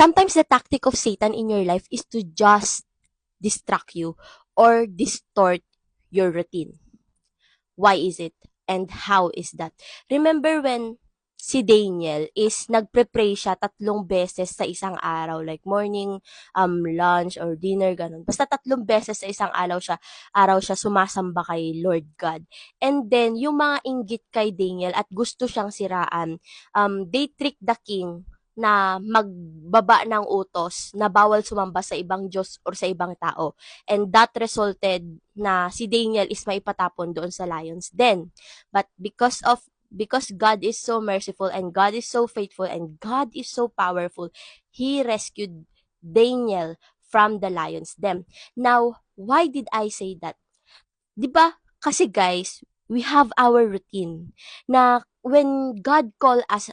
sometimes the tactic of Satan in your life is to just distract you or distort your routine. Why is it? And how is that? Remember when si Daniel is nagpe-pray siya 3 beses sa isang araw, like morning, lunch, or dinner, ganun. Basta 3 beses sa isang araw siya sumasamba kay Lord God. And then, yung mga inggit kay Daniel at gusto siyang siraan, they trick the king na magbaba ng utos na bawal sumamba sa ibang Diyos or sa ibang tao. And that resulted na si Daniel is maipatapon doon sa lion's den. But because God is so merciful and God is so faithful and God is so powerful, He rescued Daniel from the lion's den. Now, why did I say that? 'Di ba? Kasi guys, we have our routine na when God called us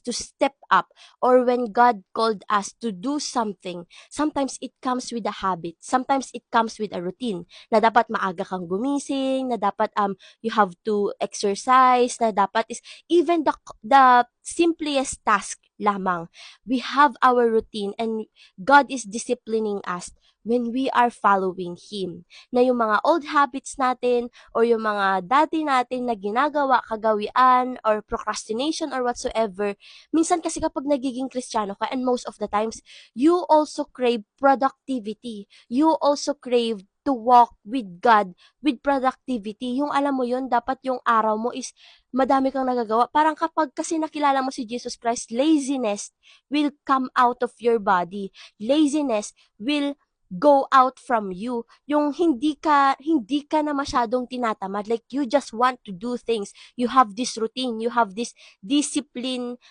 to step up, or when God called us to do something, sometimes it comes with a habit, sometimes it comes with a routine na dapat maaga kang gumising, na dapat you have to exercise, na dapat is even the simplest task lamang. We have our routine and God is disciplining us when we are following Him. Na yung mga old habits natin or yung mga dati natin na ginagawa, kagawian, or procrastination or whatsoever, minsan kasi kapag nagiging Kristiyano ka, and most of the times, you also crave productivity. You also crave to walk with God with productivity. Yung alam mo yun, dapat yung araw mo is madami kang nagagawa. Parang kapag kasi nakilala mo si Jesus Christ, laziness will come out of your body. Laziness will go out from you. Yung hindi ka na masyadong tinatamad, like you just want to do things. You have this routine, you have this disciplined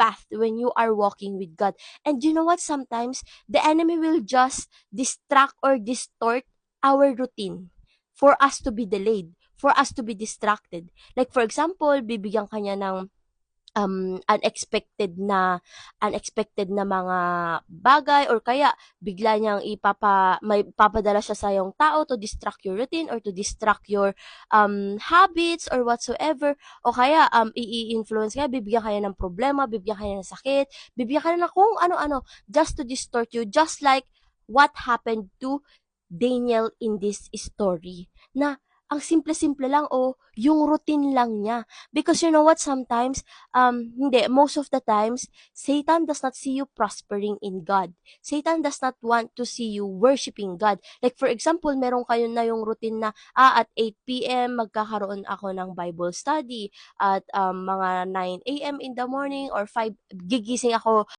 path when you are walking with God. And you know what, sometimes the enemy will just distract or distort our routine for us to be delayed, for us to be distracted. Like for example, bibigyan kanya ng unexpected na mga bagay, or kaya bigla niyang may papadala siya sa yung tao to distract your routine or to distract your habits or whatsoever, o kaya i-influence ka, bibigyan ka ng problema, bibigyan ka ng sakit, bibigyan ka ng kung ano-ano just to distort you, just like what happened to Daniel in this story, na ang simple-simple lang o yung routine lang niya. Because you know what, sometimes, hindi, most of the times, Satan does not see you prospering in God. Satan does not want to see you worshiping God. Like for example, meron kayo na yung routine na, at 8 p.m. magkakaroon ako ng Bible study, at mga 9 a.m. in the morning or 5, gigising ako